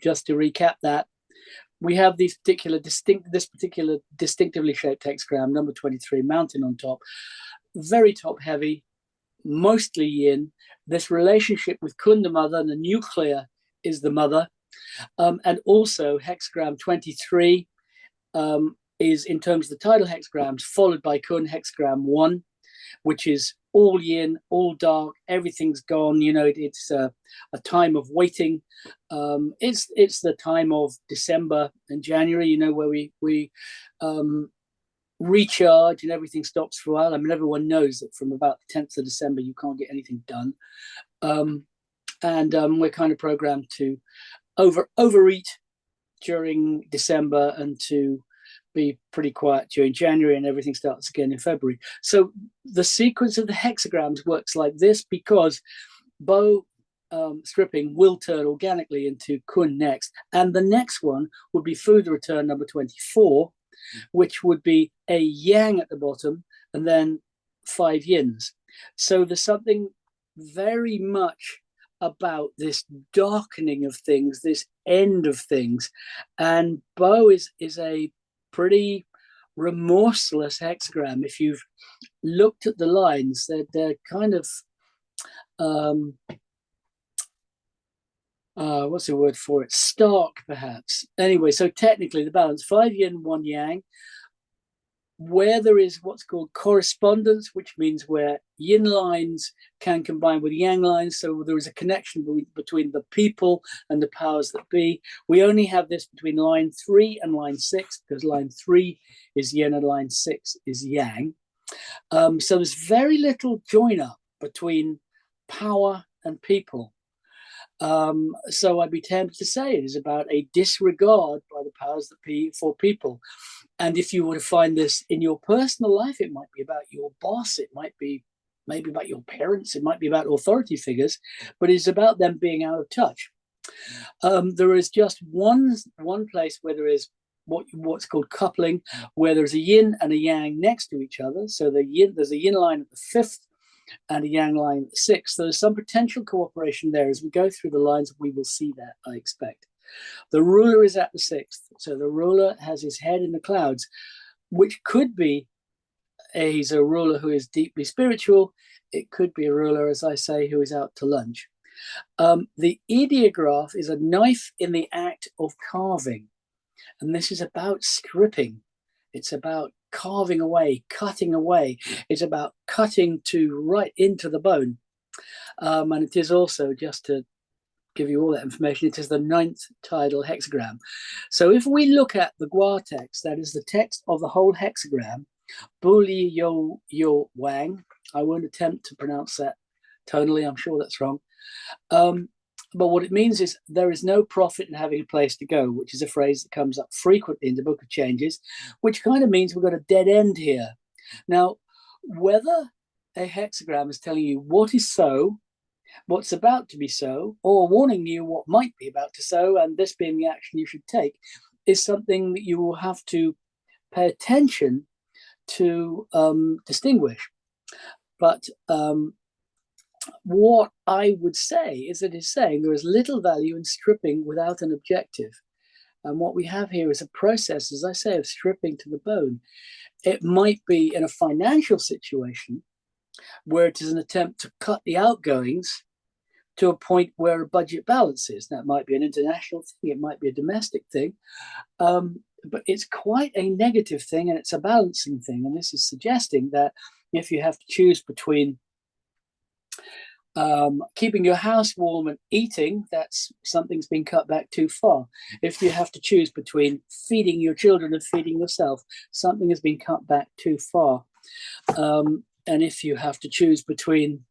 just to recap that, we have this particular distinctively shaped hexagram, number 23, mountain on top, very top heavy, mostly yin. This relationship with Kun, the mother, and the nuclear is the mother. And also hexagram 23 is, in terms of the tidal hexagrams, followed by Kun hexagram 1, which is all yin, all dark, everything's gone. You know, it's a time of waiting. It's the time of December and January, you know, where we recharge and everything stops for a while. I mean, everyone knows that from about the 10th of December, you can't get anything done. And we're kind of programmed to overeat during December and to be pretty quiet during January, and everything starts again in February. So the sequence of the hexagrams works like this because bow stripping will turn organically into Kun next, and the next one would be food return number 24, which would be a yang at the bottom and then 5 yins. So there's something very much about this darkening of things, this end of things, and bow is a pretty remorseless hexagram. If you've looked at the lines, they're kind of what's the word for it? Stark, perhaps. Anyway, so technically the balance 5 yin, 1 yang, where there is what's called correspondence, which means where yin lines can combine with yang lines, so there is a connection between the people and the powers that be. We only have this between line 3 and line 6, because line 3 is yin and line 6 is yang. So there's very little join up between power and people. So I'd be tempted to say it is about a disregard by the powers that be for people. And if you were to find this in your personal life, it might be about your boss, it might be maybe about your parents, it might be about authority figures, but it's about them being out of touch. There is just one place where there is what's called coupling, where there's a yin and a yang next to each other. So there's a yin line at the 5th and a yang line at the 6th. So there's some potential cooperation there. As we go through the lines, we will see that, I expect. The ruler is at the 6th. So the ruler has his head in the clouds, which could be he's a ruler who is deeply spiritual. It could be a ruler, as I say, who is out to lunch. The ideograph is a knife in the act of carving. And this is about stripping. It's about carving away, cutting away. It's about cutting to right into the bone. And it is also, just to give you all that information, it is the 9th tidal hexagram. So if we look at the Gua text, that is the text of the whole hexagram, Buli Yo Wang, I won't attempt to pronounce that tonally, I'm sure that's wrong. But what it means is there is no profit in having a place to go, which is a phrase that comes up frequently in the Book of Changes, which kind of means we've got a dead end here. Now, whether a hexagram is telling you what is so, what's about to be so, or warning you what might be about to so, and this being the action you should take, is something that you will have to pay attention to distinguish. But what I would say is that it's saying there is little value in stripping without an objective. And what we have here is a process, as I say, of stripping to the bone. It might be in a financial situation where it is an attempt to cut the outgoings to a point where a budget balances. That might be an international thing, it might be a domestic thing, but it's quite a negative thing, and it's a balancing thing. And this is suggesting that if you have to choose between keeping your house warm and eating, that's something's been cut back too far. If you have to choose between feeding your children and feeding yourself, something has been cut back too far. And if you have to choose between,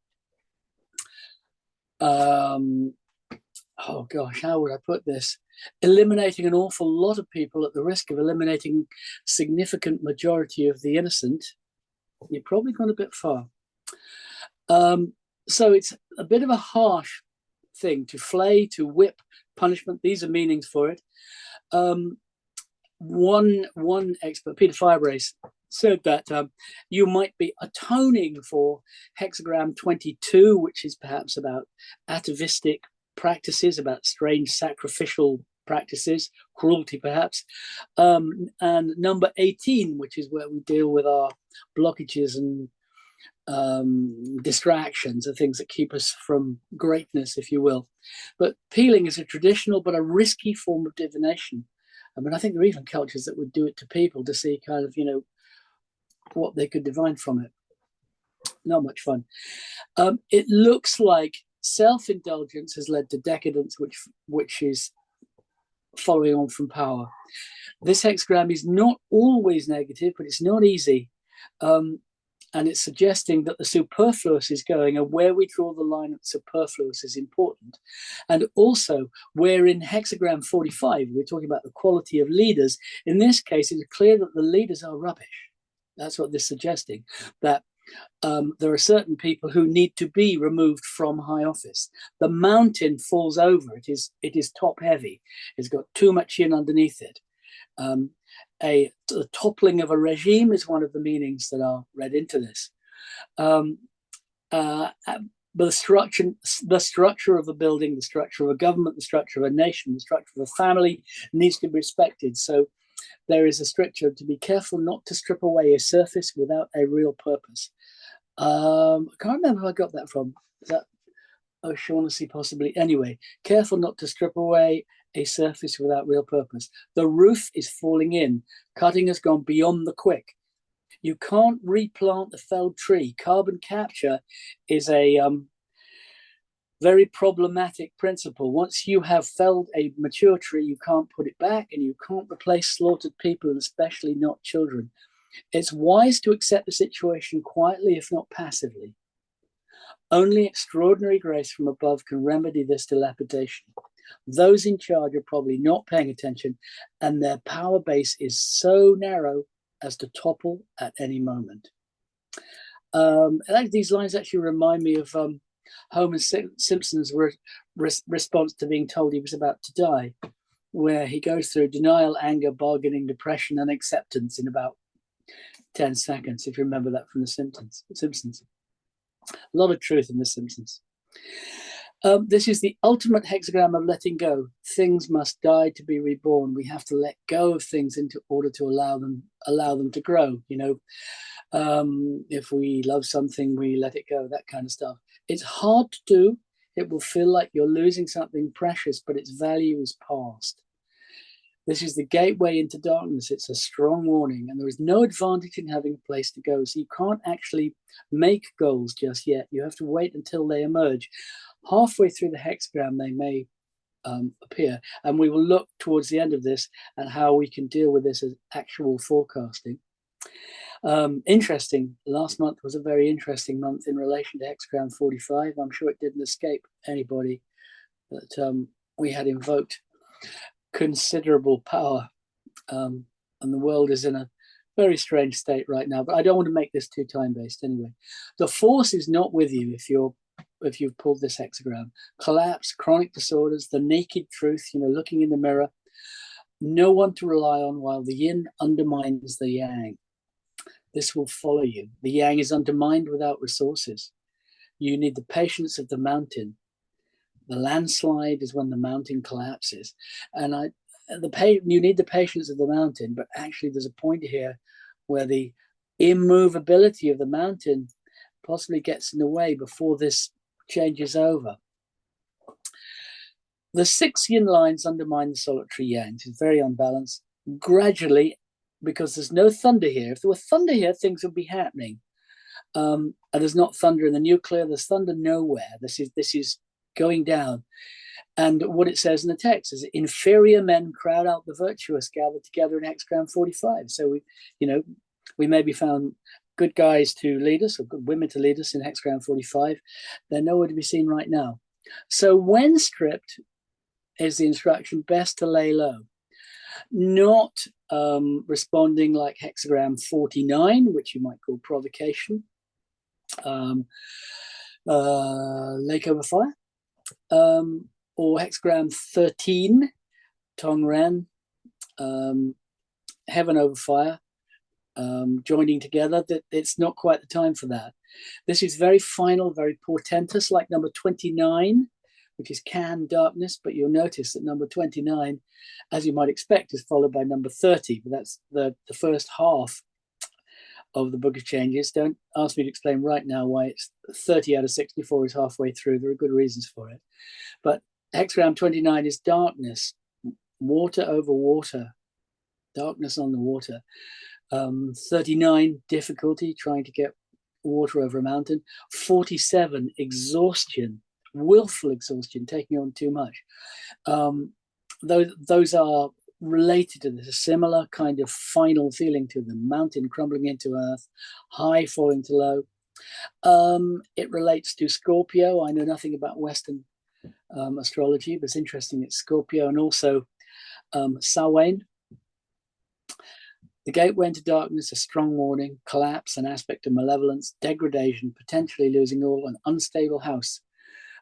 oh gosh, how would I put this? Eliminating an awful lot of people at the risk of eliminating significant majority of the innocent, you're probably gone a bit far. So it's a bit of a harsh thing to flay, to whip, punishment. These are meanings for it. One expert, Peter Firebrace, said that you might be atoning for hexagram 22, which is perhaps about atavistic practices, about strange sacrificial practices, cruelty perhaps. And number 18, which is where we deal with our blockages and distractions and things that keep us from greatness, if you will. But peeling is a traditional but a risky form of divination. I mean, I think there are even cultures that would do it to people to see kind of, what they could divine from it. Not much fun. It looks like self-indulgence has led to decadence, which is following on from power. This hexagram is not always negative, but it's not easy. And it's suggesting that the superfluous is going, and where we draw the line at superfluous is important. And also, where in hexagram 45, we're talking about the quality of leaders. In this case, it's clear that the leaders are rubbish. That's what this is suggesting, that there are certain people who need to be removed from high office. The mountain falls over. It is top heavy. It's got too much yin underneath it. The toppling of a regime is one of the meanings that are read into this. But the structure of a building, the structure of a government, the structure of a nation, the structure of a family needs to be respected. So there is a stricture to be careful not to strip away a surface without a real purpose. I can't remember who I got that from. Is that O'Shaughnessy possibly? Anyway, careful not to strip away a surface without real purpose. The roof is falling in. Cutting has gone beyond the quick. You can't replant the felled tree. Carbon capture is a very problematic principle. Once you have felled a mature tree, you can't put it back, and you can't replace slaughtered people, and especially not children. It's wise to accept the situation quietly, if not passively. Only extraordinary grace from above can remedy this dilapidation. Those in charge are probably not paying attention, and their power base is so narrow as to topple at any moment. These lines actually remind me of Homer Simpson's response to being told he was about to die, where he goes through denial, anger, bargaining, depression, and acceptance in about 10 seconds, if you remember that from The Simpsons. A lot of truth in The Simpsons. This is the ultimate hexagram of letting go. Things must die to be reborn. We have to let go of things in order to allow them to grow. If we love something, we let it go, that kind of stuff. It's hard to do. It will feel like you're losing something precious, but its value is past. This is the gateway into darkness. It's a strong warning, and there is no advantage in having a place to go. So you can't actually make goals just yet. You have to wait until they emerge. Halfway through the hexagram, they may appear, and we will look towards the end of this at how we can deal with this as actual forecasting. Interesting. Last month was a very interesting month in relation to hexagram 45. I'm sure it didn't escape anybody that we had invoked considerable power, and the world is in a very strange state right now. But I don't want to make this too time-based anyway. The force is not with you if you've pulled this hexagram. Collapse, chronic disorders, the naked truth, looking in the mirror. No one to rely on while the yin undermines the yang. This will follow you. The yang is undermined without resources. You need the patience of the mountain. The landslide is when the mountain collapses. And you need the patience of the mountain, but actually there's a point here where the immovability of the mountain possibly gets in the way before this changes over. The 6 yin lines undermine the solitary yang. It's very unbalanced. Gradually, because there's no thunder here. If there were thunder here, things would be happening. And there's not thunder in the nuclear. There's thunder nowhere. This is going down. And what it says in the text is inferior men crowd out the virtuous, gathered together in hexagram 45. So we maybe found good guys to lead us or good women to lead us in hexagram 45. They're nowhere to be seen right now. So when stripped is the instruction best to lay low, not responding like hexagram 49, which you might call provocation, lake over fire, or hexagram 13, Tongren, heaven over fire, joining together. That it's not quite the time for that. This is very final, very portentous, like number 29, which is can darkness, but you'll notice that number 29, as you might expect, is followed by number 30, but that's the first half of the Book of Changes. Don't ask me to explain right now why it's 30 out of 64 is halfway through. There are good reasons for it. But hexagram 29 is darkness, water over water, darkness on the water. 39, difficulty, trying to get water over a mountain. 47, exhaustion, willful exhaustion, taking on too much. Those are related to this, a similar kind of final feeling to them. Mountain crumbling into earth, high falling to low. It relates to Scorpio. I know nothing about Western astrology, but it's interesting. It's Scorpio and also Samhain. The gateway into darkness, a strong warning, collapse, an aspect of malevolence, degradation, potentially losing all, an unstable house.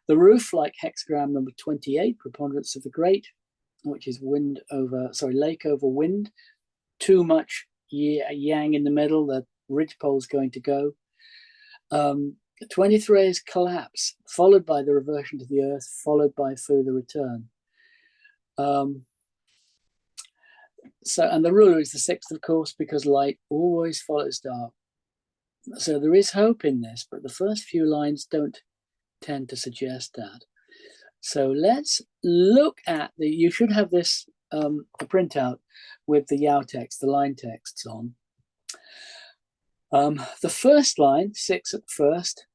The roof, like hexagram number 28, preponderance of the great, which is lake over wind. Too much yang in the middle, the ridgepole's going to go. 23 is collapse, followed by the reversion to the earth, followed by further return. And the ruler is the 6th, of course, because light always follows dark. So there is hope in this, but the first few lines don't tend to suggest that. So let's look at you should have this a printout with the Yao text, the line texts on. The first line, 6 at first,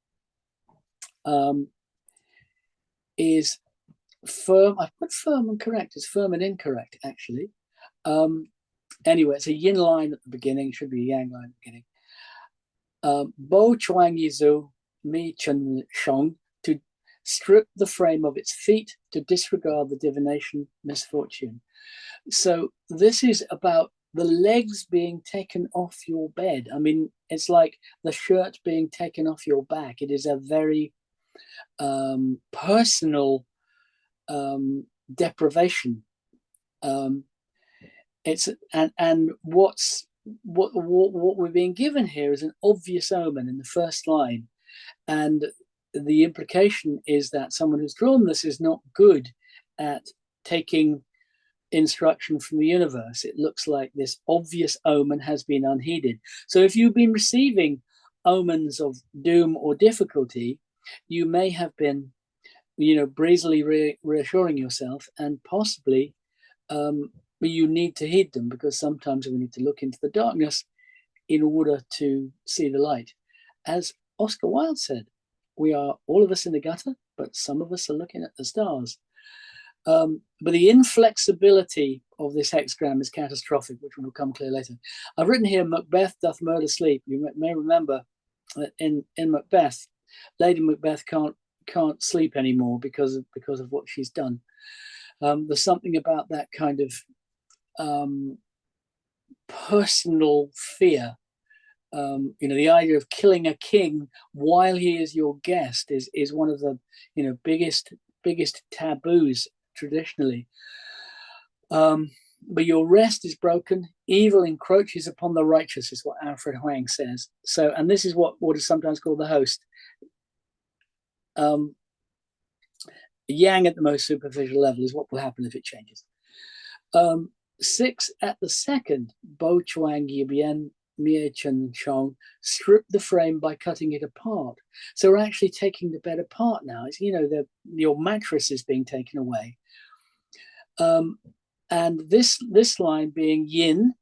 is firm. I've put firm and correct. It's firm and incorrect, actually. Anyway, it's a yin line at the beginning. It should be a yang line at the beginning. Bo chuang yizu mi chen shong, to strip the frame of its feet, to disregard the divination misfortune. So this is about the legs being taken off your bed. I mean, it's like the shirt being taken off your back. It is a very personal deprivation. What we're being given here is an obvious omen in the first line, and the implication is that someone who's drawn this is not good at taking instruction from the universe. It looks like this obvious omen has been unheeded. So if you've been receiving omens of doom or difficulty, you may have been, breezily reassuring yourself, and possibly you need to heed them, because sometimes we need to look into the darkness in order to see the light. As Oscar Wilde said, we are all of us in the gutter, but some of us are looking at the stars. But the inflexibility of this hexagram is catastrophic, which will become clear later. I've written here, Macbeth doth murder sleep. You may remember that in Macbeth, Lady Macbeth can't sleep anymore because of what she's done. There's something about that kind of personal fear. The idea of killing a king while he is your guest is one of the biggest taboos traditionally. But your rest is broken. Evil encroaches upon the righteous, is what Alfred Huang says. So, and this is what is sometimes called the host. Yang at the most superficial level is what will happen if it changes. 6 at the second, Bo Chuang Yibian Mie Chen Chong, strip the frame by cutting it apart. So we're actually taking the bed apart now. It's, your mattress is being taken away. And this line being yin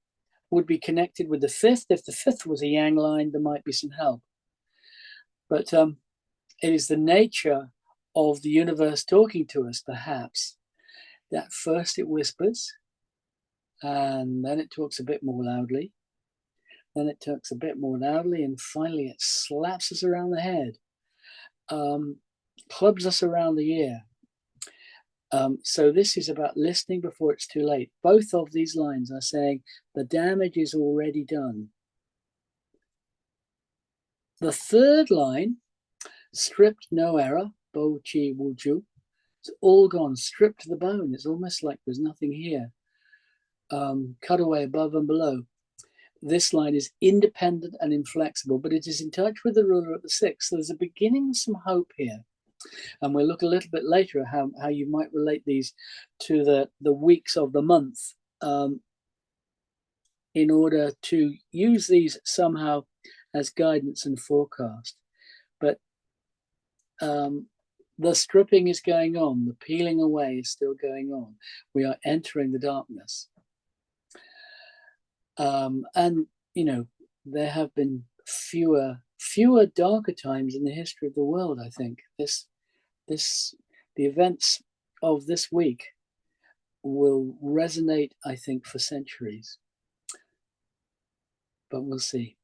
would be connected with the 5th. If the 5th was a yang line, there might be some help. But it is the nature of the universe talking to us, perhaps, that first it whispers, and then it talks a bit more loudly. Then it talks a bit more loudly, and finally it slaps us around the head, clubs us around the ear. So this is about listening before it's too late. Both of these lines are saying the damage is already done. The third line, stripped no error, Bo Chi Wu Ju, it's all gone, stripped to the bone. It's almost like there's nothing here. Cut away above and below. This line is independent and inflexible, but it is in touch with the ruler at the 6th. So there's a beginning of some hope here. And we'll look a little bit later at how you might relate these to the weeks of the month, in order to use these somehow as guidance and forecast. But the stripping is going on, the peeling away is still going on. We are entering the darkness. And, you know, there have been fewer darker times in the history of the world, I think. The events of this week will resonate, I think, for centuries. But we'll see.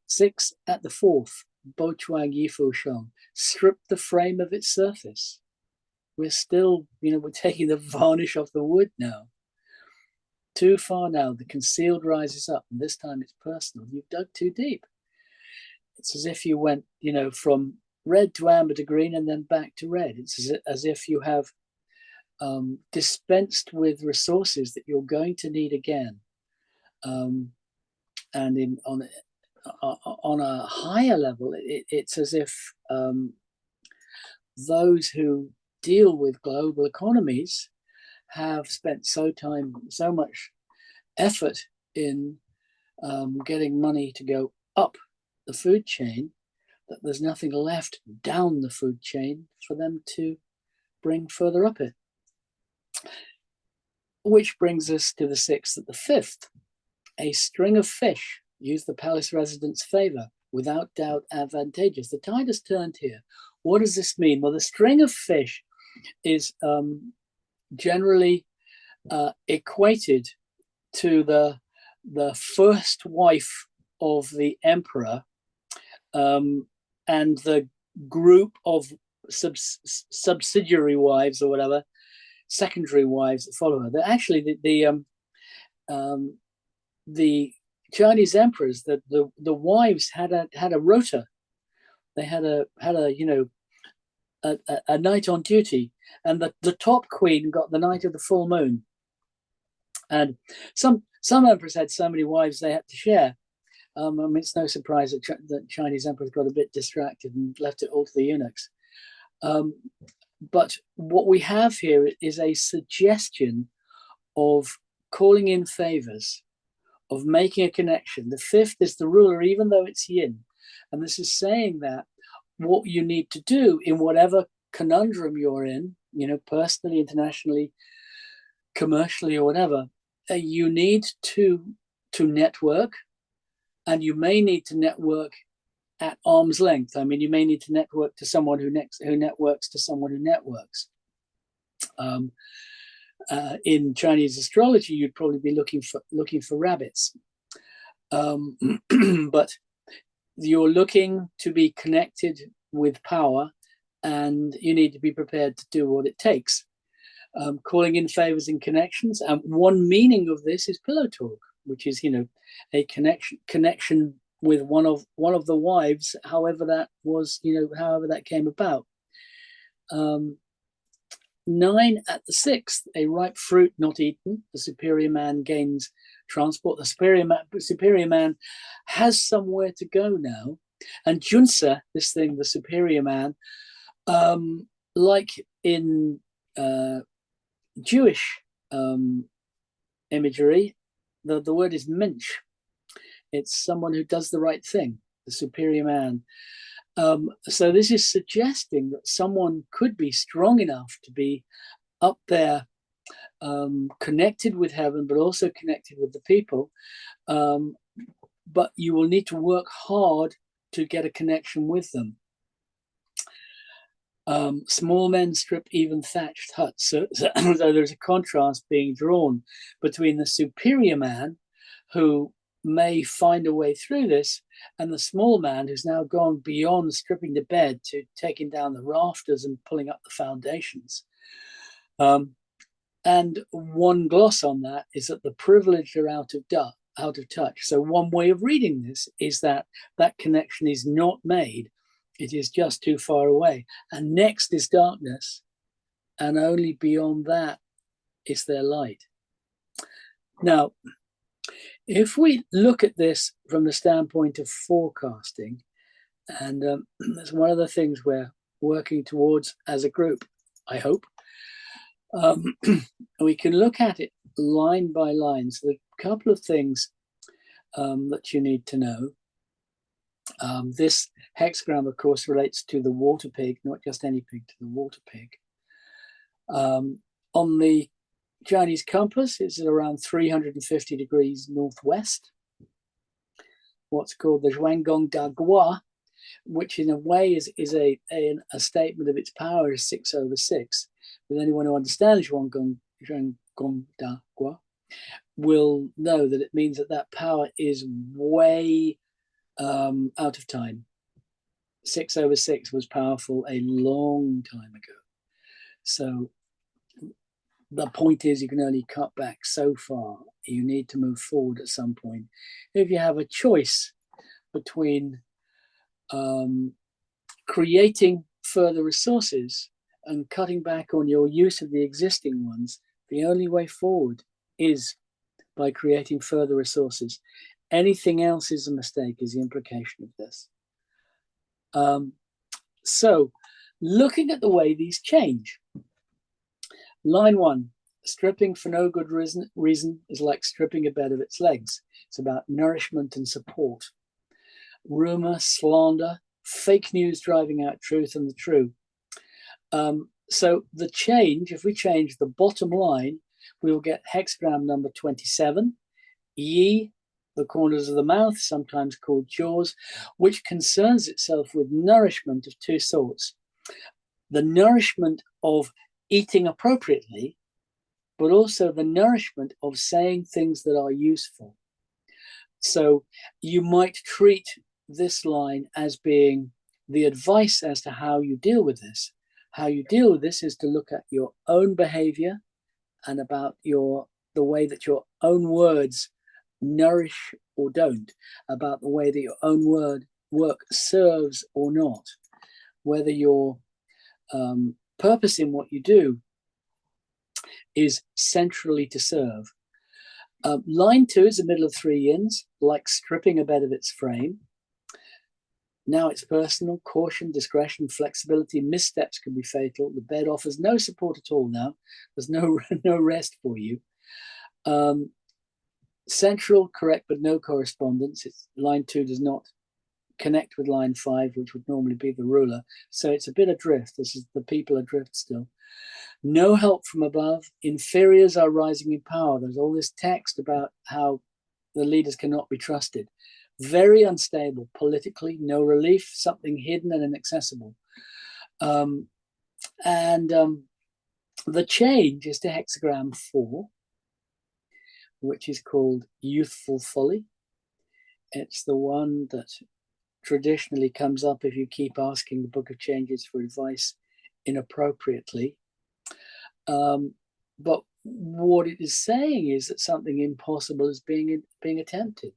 6 at the 4th, Bo Chuang Yifu Shong, strip the frame of its surface. We're still, you know, we're taking the varnish off the wood now. Too far now, the concealed rises up, and this time it's personal. You've dug too deep. It's as if you went, you know, from red to amber to green and then back to red. It's as if you have dispensed with resources that you're going to need again. And on a higher level, it's as if those who deal with global economies have spent so much effort in getting money to go up the food chain that there's nothing left down the food chain for them to bring further up it. Which brings us to the 6th at the 5th. A string of fish use the palace residents' favor, without doubt advantageous. The tide has turned here. What does this mean? Well, the string of fish is generally equated to the first wife of the emperor, and the group of subsidiary wives or whatever, secondary wives that follow her. They're actually the Chinese emperors, the wives had a rota. They had a you know a night on duty, and the top queen got the night of the full moon. And some emperors had so many wives they had to share. I mean, it's no surprise that Chinese emperors got a bit distracted and left it all to the eunuchs. But what we have here is a suggestion of calling in favors, of making a connection. The 5th is the ruler, even though it's yin. And this is saying that what you need to do in whatever conundrum you're in, you know, personally, internationally, commercially, or whatever, you need to network, and you may need to network at arm's length. I mean, you may need to network to someone who networks to someone who networks. In Chinese astrology, you'd probably be looking for rabbits, but you're looking to be connected with power, and you need to be prepared to do what it takes. Calling in favors and connections, and one meaning of this is pillow talk, which is, you know, a connection with one of the wives, however that was, you know, however that came about. 9 at the 6th, a ripe fruit not eaten. The superior man gains transport. The superior man has somewhere to go now. And Junsa, this thing, the superior man, like in Jewish imagery, the word is mensch. It's someone who does the right thing, the superior man. So this is suggesting that someone could be strong enough to be up there, connected with heaven, but also connected with the people. But you will need to work hard to get a connection with them. Small men strip even thatched huts. So there's a contrast being drawn between the superior man, who may find a way through this, and the small man who's now gone beyond stripping the bed to taking down the rafters and pulling up the foundations. And one gloss on that is that the privileged are out of touch. So one way of reading this is that connection is not made. It is just too far away. And next is darkness, and only beyond that is there light. Now, if we look at this from the standpoint of forecasting, and that's one of the things where working towards as a group, I hope. We can look at it line by line. So there's a couple of things that you need to know. This hexagram, of course, relates to the water pig, not just any pig, to the water pig. On the Chinese compass, it's around 350 degrees northwest. What's called the Zhuanggong Da Gua, which in a way is a statement of its power is 6/6. But anyone who understands Zhuanggong Da Gua will know that it means that power is way out of time. 6/6 was powerful a long time ago. So the point is, you can only cut back so far. You need to move forward at some point. If you have a choice between creating further resources and cutting back on your use of the existing ones, the only way forward is by creating further resources. Anything else is a mistake, is the implication of this. So looking at the way these change. Line 1, stripping for no good reason is like stripping a bed of its legs. It's about nourishment and support. Rumor, slander, fake news driving out truth and the true. So the change, if we change the bottom line, we will get hexagram number 27, Yi, the corners of the mouth, sometimes called jaws, which concerns itself with nourishment of two sorts. The nourishment of eating appropriately, but also the nourishment of saying things that are useful. So you might treat this line as being the advice as to how you deal with this. How you deal with this is to look at your own behavior and about the way that your own words nourish or don't, about the way that your own work serves or not, whether your purpose in what you do is centrally to serve. Line 2 is the middle of 3 yins, like stripping a bed of its frame. Now it's personal, caution, discretion, flexibility, missteps can be fatal. The bed offers no support at all now. There's no rest for you. Central, correct, but no correspondence. Line 2 does not connect with line 5, which would normally be the ruler. So it's a bit adrift. The people adrift still. No help from above. Inferiors are rising in power. There's all this text about how the leaders cannot be trusted. Very unstable politically, no relief, something hidden and inaccessible. The change is to hexagram 4, which is called youthful folly. It's the one that traditionally comes up if you keep asking the Book of Changes for advice inappropriately. But what it is saying is that something impossible is being attempted.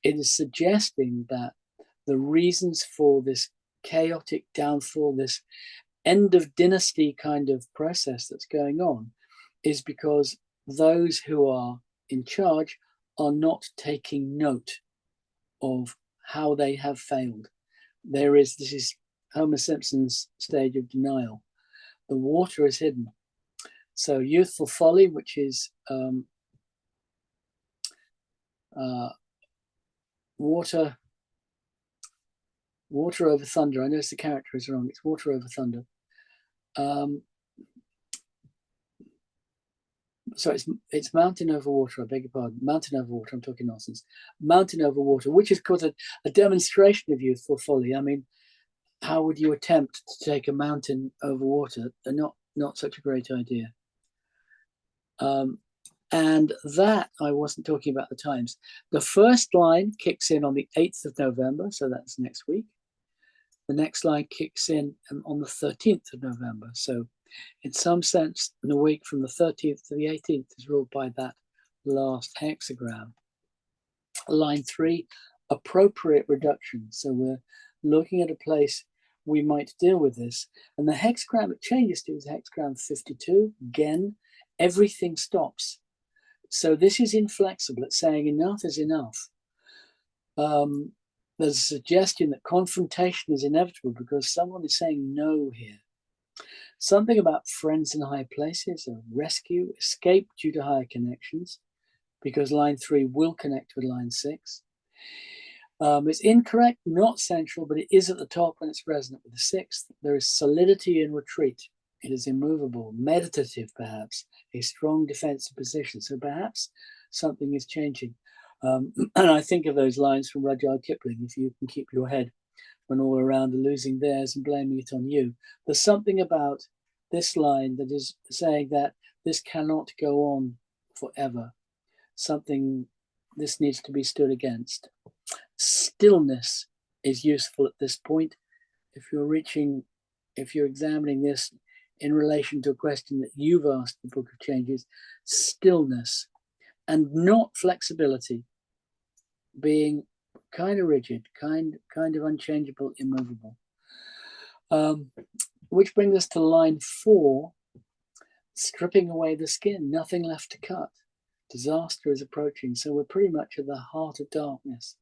It is suggesting that the reasons for this chaotic downfall, this end of dynasty kind of process that's going on, is because those who are in charge are not taking note of how they have failed. This is Homer Simpson's stage of denial. The water is hidden. So youthful folly, which is water over thunder. I notice the character is wrong. It's water over thunder. So it's mountain over water. I beg your pardon. Mountain over water. I'm talking nonsense. Mountain over water, which is called a demonstration of youthful folly. I mean, how would you attempt to take a mountain over water? They're not such a great idea. And that I wasn't talking about the times. The first line kicks in on the 8th of November, so that's next week. The next line kicks in on the 13th of November. So in some sense, the week from the 13th to the 18th is ruled by that last hexagram. Line 3, appropriate reduction. So we're looking at a place we might deal with this. And the hexagram it changes to is hexagram 52. Again, everything stops. So this is inflexible. It's saying enough is enough. there's a suggestion that confrontation is inevitable because someone is saying no here. Something about friends in high places, a rescue, escape due to higher connections, because line 3 will connect with line 6. It's incorrect, not central, but it is at the top and it's resonant with the 6th. There is solidity in retreat. It is immovable, meditative, perhaps, a strong defensive position. So perhaps something is changing. And I think of those lines from Rudyard Kipling, if you can keep your head when all around are losing theirs and blaming it on you. There's something about this line that is saying that this cannot go on forever. This needs to be stood against. Stillness is useful at this point. If you're examining this in relation to a question that you've asked the Book of Changes, stillness and not flexibility, being kind of rigid, kind of unchangeable, immovable. Which brings us to line 4, stripping away the skin, nothing left to cut. Disaster is approaching. So we're pretty much at the heart of darkness,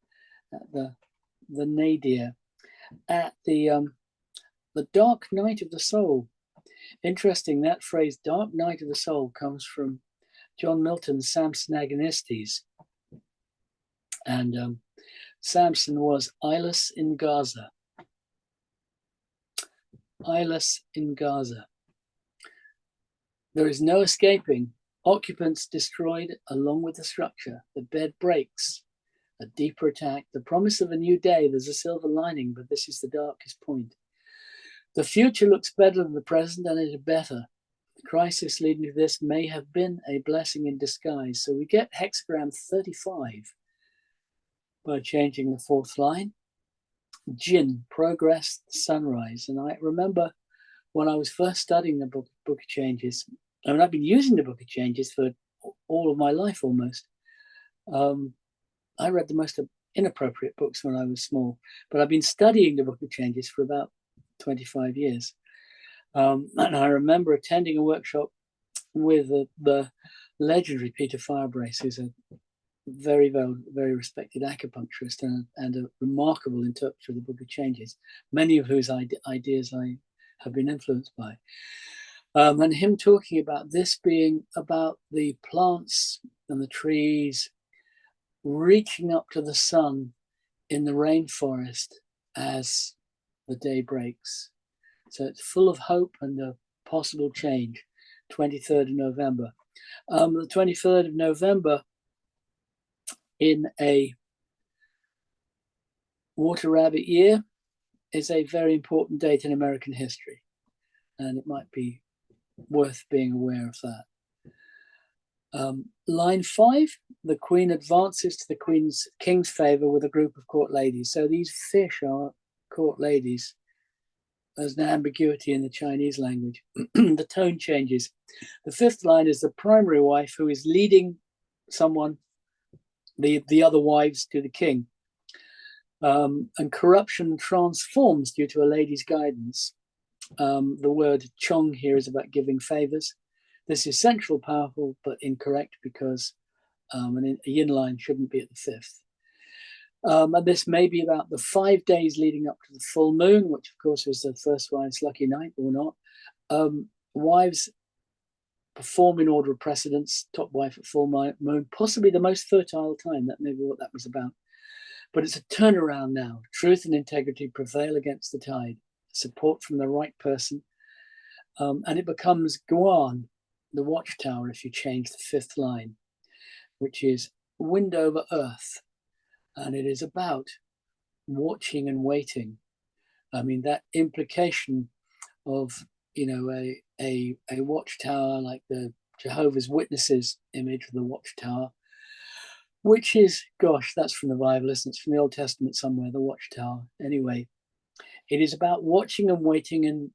at the nadir, at the dark night of the soul. Interesting, that phrase, dark night of the soul, comes from John Milton's Samson Agonistes. And Samson was eyeless in Gaza. Eyeless in Gaza. There is no escaping. Occupants destroyed along with the structure. The bed breaks. A deeper attack. The promise of a new day. There's a silver lining, but this is the darkest point. The future looks better than the present, and it is better. The crisis leading to this may have been a blessing in disguise. So we get hexagram 35 by changing the 4th line. Jinn, progress, sunrise. And I remember when I was first studying the Book of Changes, I mean, I've been using the Book of Changes for all of my life almost. I read the most inappropriate books when I was small, but I've been studying the Book of Changes for about 25 years. And I remember attending a workshop with the legendary Peter Firebrace, who's a very, very, very respected acupuncturist and a remarkable interpreter of the Book of Changes, many of whose ideas I have been influenced by. And him talking about this being about the plants and the trees reaching up to the sun in the rainforest as the day breaks. So it's full of hope and a possible change. 23rd of November. The 23rd of November in a water rabbit year is a very important date in American history. And it might be worth being aware of that. Line 5, the Queen advances to the King's favor with a group of court ladies. So these fish are court ladies. There's an ambiguity in the Chinese language. The tone changes. The 5th line is the primary wife who is leading someone, the other wives, to the king. And corruption transforms due to a lady's guidance. The word chong here is about giving favors. This is central, powerful, but incorrect because a yin line shouldn't be at the 5th. And this may be about the 5 days leading up to the full moon, which of course was the first wife's lucky night or not. Wives perform in order of precedence, top wife at full moon, possibly the most fertile time. That may be what that was about. But it's a turnaround now. Truth and integrity prevail against the tide. Support from the right person. And it becomes Guan, the watchtower, if you change the 5th line, which is wind over earth. And it is about watching and waiting. I mean, that implication of, a watchtower like the Jehovah's Witnesses image of the watchtower, which is, gosh, that's from the Bible, isn't it? It's from the Old Testament somewhere, the watchtower. Anyway, it is about watching and waiting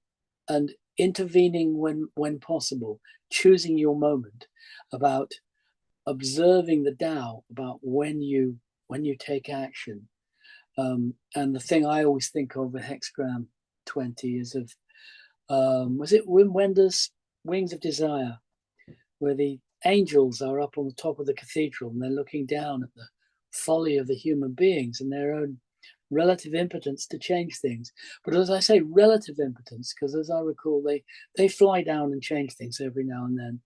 and intervening when possible, choosing your moment, about observing the Tao, about when you take action. And the thing I always think of with hexagram 20 is of, was it Wim Wenders' Wings of Desire, where the angels are up on the top of the cathedral and they're looking down at the folly of the human beings and their own relative impotence to change things. But as I say, relative impotence, because as I recall, they fly down and change things every now and then.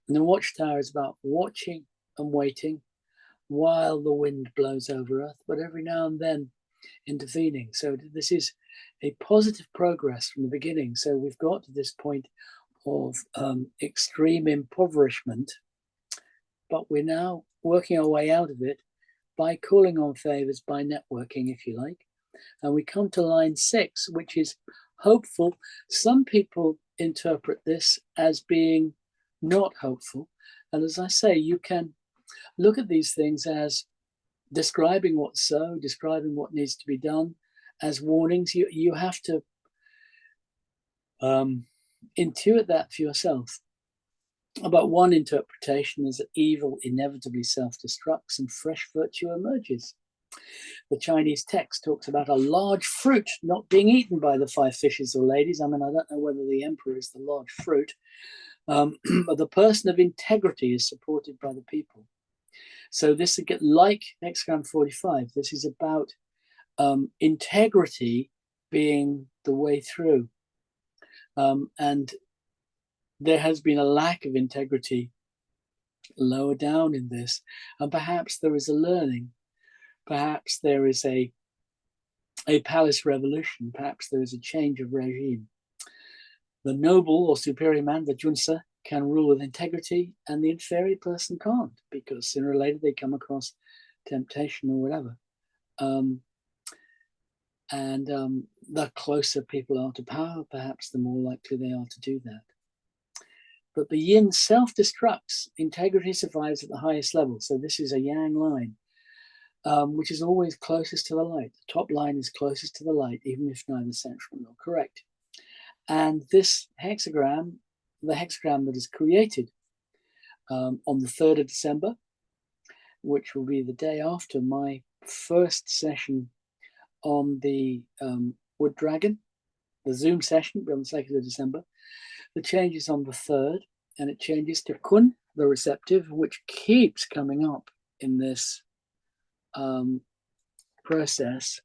And the watchtower is about watching and waiting while the wind blows over Earth, but every now and then intervening. So this is a positive progress from the beginning. So we've got to this point of extreme impoverishment, but we're now working our way out of it by calling on favors, by networking, if you like. And we come to line 6, which is hopeful. Some people interpret this as being not hopeful. And as I say, you can look at these things as describing what's so, describing what needs to be done, as warnings. You have to intuit that for yourself. About one interpretation is that evil inevitably self-destructs and fresh virtue emerges. The Chinese text talks about a large fruit not being eaten by the 5 fishes or ladies. I mean, I don't know whether the emperor is the large fruit, but the person of integrity is supported by the people. So this is like hexagram 45. This is about integrity being the way through. And there has been a lack of integrity lower down in this. And perhaps there is a learning. Perhaps there is a palace revolution. Perhaps there is a change of regime. The noble or superior man, the junsa, can rule with integrity, and the inferior person can't, because sooner or later they come across temptation or whatever. The closer people are to power, perhaps the more likely they are to do that. But the yin self-destructs, integrity survives at the highest level. So this is a yang line, which is always closest to the light. The top line is closest to the light, even if neither central nor correct. And this hexagram, the hexagram that is created on the 3rd of December, which will be the day after my first session on the Wood Dragon, the Zoom session on the 2nd of December. The change is on the 3rd, and it changes to Kun, the receptive, which keeps coming up in this process.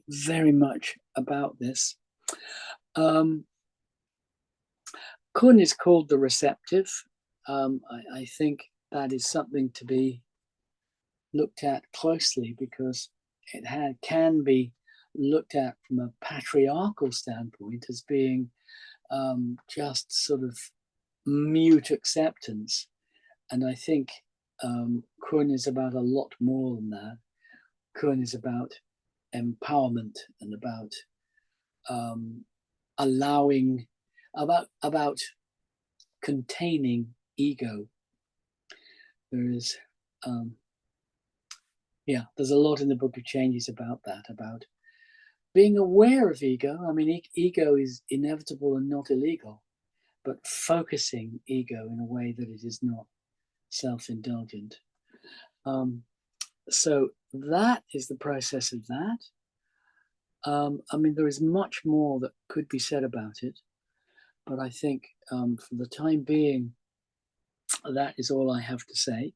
Very much about this. Kun is called the receptive. I think that is something to be looked at closely, because it can be looked at from a patriarchal standpoint as being just sort of mute acceptance. And I think Kun is about a lot more than that. Kun is about empowerment and about allowing, about containing ego. There is there's a lot in the Book of Changes about that, about being aware of ego. I mean, ego is inevitable and not illegal, but focusing ego in a way that it is not self-indulgent. So that is the process of that. I mean, there is much more that could be said about it, but I think for the time being, that is all I have to say.